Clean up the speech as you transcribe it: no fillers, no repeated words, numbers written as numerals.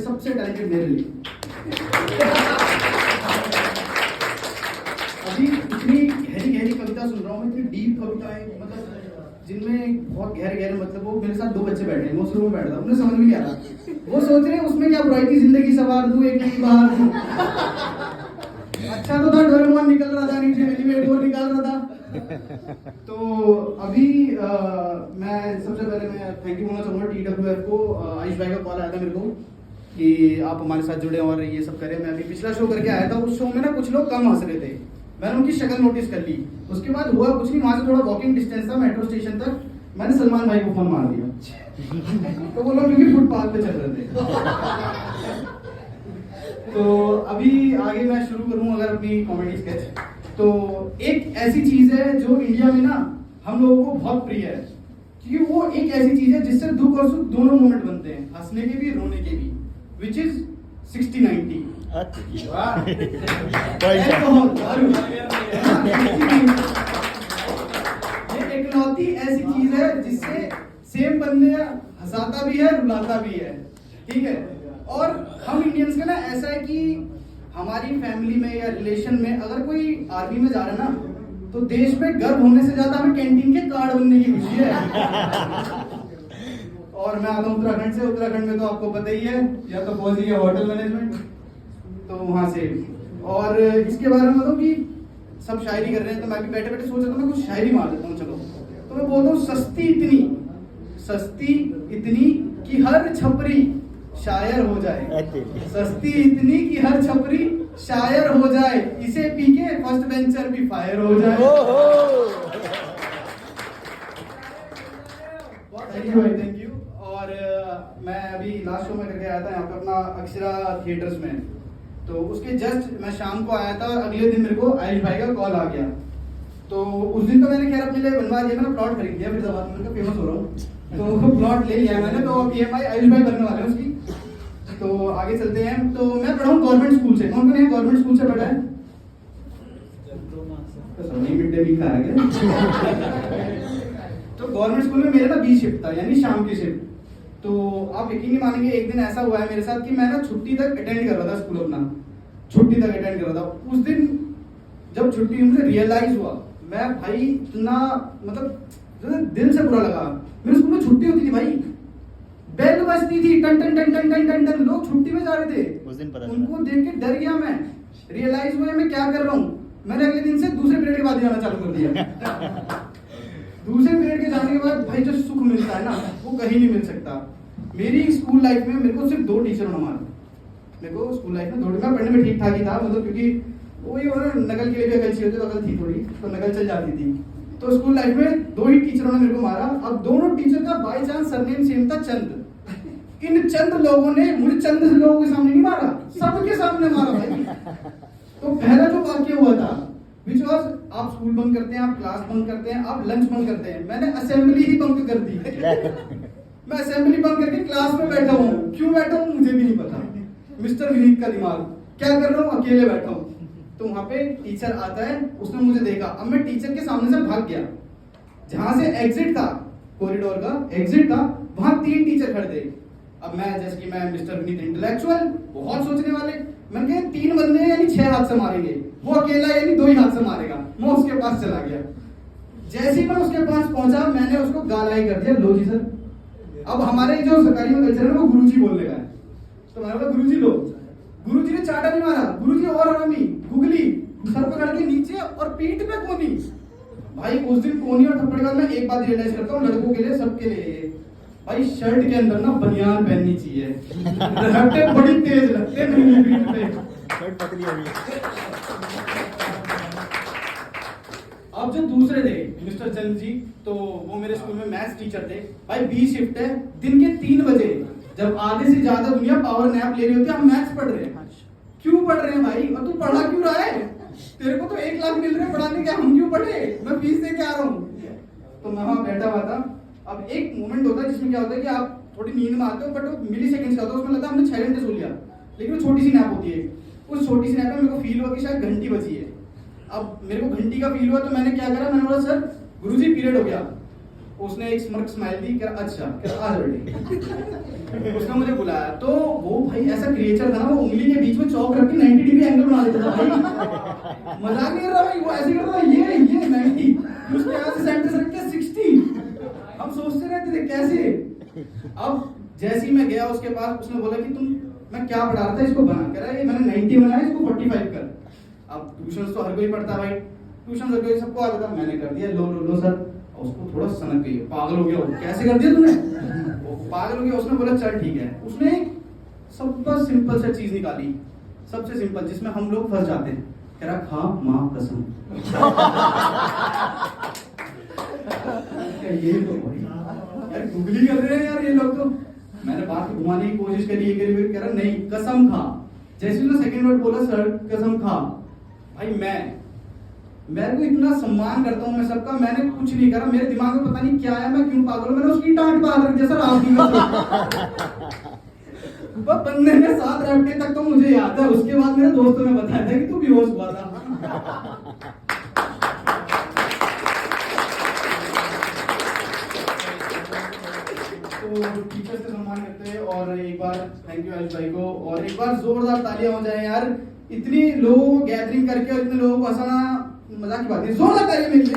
सबसे टैलेंटेड मेरे लिए। अभी इतनी गहरी गहरी कविता सुन रहा हूँ, इतनी डीप कविताएं, मतलब जिनमें बहुत गहरे गहरे मतलब। वो मेरे साथ 2 बच्चे बैठे हैं, वो शुरू में बैठ रहा, उन्हें समझ में नहीं आ रहा। वो सोच रहे हैं उसमें क्या बुराई थी, जिंदगी सवार दूं एक ही बार दूं। अच्छा तो था डोरेमोन निकल रहा था, नीचे एलिवेटर निकल रहा था। तो अभी मैं सबसे पहले मैं थैंक यू बोलना चाहूँगा TWF को। आयुष भाई का कॉल आया था मेरे को कि आप हमारे साथ जुड़े और ये सब करें। मैं अभी पिछला शो करके आया था, उस शो में ना कुछ लोग कम हंस रहे थे, मैंने उनकी शक्ल नोटिस कर ली। उसके बाद हुआ कुछ नहीं, वहां से थोड़ा वॉकिंग डिस्टेंस था मेट्रो स्टेशन तक, मैंने सलमान भाई को फोन मार दिया। तो वो लोग क्योंकि फुटपाथ पे चल रहे थे। तो अभी आगे मैं शुरू करूँ अगर अपनी कॉमेडी स्केच, तो एक ऐसी चीज है जो इंडिया में ना हम लोगों को बहुत प्रिय है, क्योंकि वो एक ऐसी चीज है जिससे दुख और सुख दोनों मोमेंट बनते हैं, हंसने के भी रोने के भी, विच इज 60-90। ये इकलौती ऐसी चीज है जिससे सेम बंदे हंसाता भी है रुलाता भी है, ठीक है। और हम इंडियंस का ना ऐसा है कि हमारी फैमिली में या रिलेशन में अगर कोई आर्मी में जा रहा है ना, तो देश में गर्व होने से ज्यादा हमें कैंटीन के कार्ड बनने की खुशी है। और मैं आता हूँ उत्तराखंड से। उत्तराखंड में तो आपको पता ही है, या तो फौजी या होटल मैनेजमेंट, तो वहां से। और इसके बारे में बताऊँ कि सब शायरी कर रहे हैं, तो मैं भी बैठे बैठे सोच रहा था मैं कुछ शायरी मार देता हूँ। चलो तो मैं बोलता हूँ, सस्ती इतनी कि हर छपरी शायर हो जाए, सस्ती इतनी कि हर छपरी शायर हो जाए, इसे पी के फर्स्ट बेंचर भी फायर हो जाए। Thank you. और मैं अभी लास्ट शो में करके आया था यहाँ पे अपना अक्षरा थिएटर्स में, तो उसके जस्ट मैं शाम को आया था और अगले दिन मेरे को आयुष भाई का कॉल आ गया। तो उस दिन तो मैंने खैर अपने लिए बनवा दिया, मैंने प्लॉट खरीद लिया फरीदाबाद में, फेमस हो रहा हूँ, तो वो प्लॉट ले लिया मैंने। तो अब EMI आयुष भाई बनने वाले हैं उसकी। तो आगे चलते हैं। तो मैं पढ़ा हूँ गवर्नमेंट स्कूल से। कौन कौन है गवर्नमेंट स्कूल से पढ़ा है? मिड डे मील खा रहे। तो गवर्नमेंट स्कूल में मेरा ना बी शिफ्ट था, यानी शाम की शिफ्ट। तो आप यकीन नहीं मानेंगे, एक दिन ऐसा हुआ है मेरे साथ कि मैं ना छुट्टी तक अटेंड कर रहा था स्कूल अपना, छुट्टी तक अटेंड कर रहा था। उस दिन जब छुट्टी मुझे रियलाइज हुआ, मैं भाई इतना मतलब दिल से बुरा लगा। मेरे स्कूल में छुट्टी होती थी भाई, बेल बजती थी, टन टन टन टन टन टन टन, लोग छुट्टी में जा रहे थे। उस दिन पता उनको देख के डर गया मैं, रियलाइज हुआ मैं क्या कर रहा हूँ। मैंने अगले दिन से दूसरे पीरियड के बाद जाना चालू कर दिया। दूसरे पीरियड के जाने के बाद भाई जो सुख मिलता है ना, वो कहीं नहीं मिल सकता। मेरी स्कूल लाइफ में मेरे को सिर्फ 2 टीचर होना मारा। मेरे को स्कूल लाइफ में 2, मैं पढ़ने में ठीक ठाक ही था, मतलब क्योंकि वही नकल के लिए भी अकल चाहिए होती, तो अकल थी थोड़ी, तो नकल चल जाती थी। तो स्कूल लाइफ में 2 ही टीचरों ने मेरे को मारा। अब दोनों टीचर का बाई चांस सरनेम सेम था, चंद। इन चंद लोगों ने मुझे चंद लोगों के सामने नहीं मारा, सबके सामने मारा भाई। तो पहला जो वाक्य हुआ था, विच वाज, आप स्कूल बंक करते हैं, आप क्लास बंक करते हैं, आप लंच बंक करते हैं। मैंने असेंबली ही बंक कर दी। मैं असेंबली बंक करके क्लास में बैठा हूँ। क्यों बैठा हूँ मुझे भी नहीं पता। मिस्टर विनीत का दिमाग, क्या कर रहा हूँ, अकेले बैठा हूँ। तो वहां पे टीचर आता है, उसने मुझे देखा। अब मैं टीचर के सामने से भाग गया। जहां से एग्जिट था, कॉरिडोर का एग्जिट था, वहां 3 टीचर खड़े थे। अब मैं जैसे कि मैं मिस्टर विनीत इंटेलेक्चुअल, बहुत सोचने वाले, मैंने कहा 3 बंदे यानी 6 हाथ से मारेंगे, वो अकेला यानी 2 ही हाथ से मारेगा। मैं उसके पास चला गया। जैसे ही मैं उसके पास पहुंचा, मैंने उसको गालाई कर दिया, लो जी सर। अब हमारे जो सरकारी में कल्चर है वो गुरुजी बोलने का है, तो मैंने बोला गुरुजी लो। गुरुजी ने चाटा नहीं मारा, गुरुजी और हरामी, गुगली, सर पकड़ के नीचे और पीठ पे कोनी। भाई उस दिन कोनी और थप्पड़ का मैं एक बात रियलाइज करता हूँ, लड़कों के लिए, सबके लिए, भाई शर्ट के अंदर ना बनियान पहननी चाहिए। रट्टे बड़ी तेज लगते हैं, शर्ट पतली होगी। अब जो दूसरे थे मिस्टर चंद जी, तो वो मेरे स्कूल में मैथ्स टीचर थे। भाई बी शिफ्ट है, दिन के 3 बजे, जब आधे से ज्यादा दुनिया पावर नैप ले रही होती है, हम मैथ्स पढ़ रहे हैं। क्यों पढ़ रहे हैं भाई, और तू पढ़ा क्यों रहा है? तेरे को तो 1 लाख मिल रहे पढ़ाने के, हम क्यों पढ़े? मैं फीस दे के आ रहा हूँ। तो मैं वहां बैठा हुआ था। अब एक मोमेंट होता है जिसमें क्या होता है कि आप थोड़ी नींद में आते हो, बट वो मिली सेकंड्स का होता है, उसमें लगता है हमने 6 घंटे सो लिया, लेकिन वो छोटी सी नैप होती है। उस छोटी सी नैप में मेरे को फील हुआ कि शायद घंटी बची है। अब मेरे को घंटी का फील हुआ, तो मैंने क्या करा, मैंने बोला सर गुरुजी पीरियड हो गया। उसने एक स्मर्क स्माइल दी, कह रहा अच्छा, कह रहा आज बेटे। उसने मुझे बुलाया, तो वो भाई ऐसा क्रिएचर था ना, वो उंगली के बीच में चौक रख के 90 डिग्री एंगल बना देता था भाई। मजाक नहीं कर रहा भाई, वो ऐसे कर रहा ये 90, उसके यहाँ से सेंटर रख के 60। हम सोचते रहते थे कैसे। अब जैसे ही मैं गया उसके पास, उसने बोला कि तुम, मैं क्या पढ़ा रहा था इसको बना, कह रहा है ये मैंने 90 बनाया, इसको 45 कर। अब ट्यूशन तो हर कोई पढ़ता भाई, ट्यूशन हर कोई सबको आता था, मैंने कर दिया लो सर। उसको थोड़ा सनक गई, पागल हो गया, कैसे कर दिया तूने, वो पागल हो गया। उसने बोला चल ठीक है। उसने सबसे सिंपल सा चीज निकाली, सबसे सिंपल जिसमें हम लोग फंस जाते हैं, कह रहा खा माँ कसम। ये तो भाई यार गुगली कर रहे हैं यार ये लोग तो। मैंने बात को घुमाने की कोशिश करी, ये करी, कह रहा नहीं कसम खा। जैसे उसने सेकंड वर्ड बोला सर कसम खा, भाई मैं को इतना सम्मान करता हूँ मैं सबका, मैंने कुछ नहीं करा, मेरे दिमाग में पता नहीं क्या आया, मैं क्यों पागल हूं, मैंने उसकी डांट पाल रख दिया सर आप नहीं। वो बंदे ने 7 रैपटे तक तो मुझे याद है, उसके बाद मेरे दोस्तों ने बताया था कि तू बेहोश हुआ था। तो टीचर्स का सम्मान करते हैं, और एक बार थैंक यू आयुष भाई को, और एक बार जोरदार तालियां हो जाए यार, इतनी लोगों को गैदरिंग करके और इतने लोगों को हंसाना मजाक की बात नहीं, जोरदार तालियां मिल गई।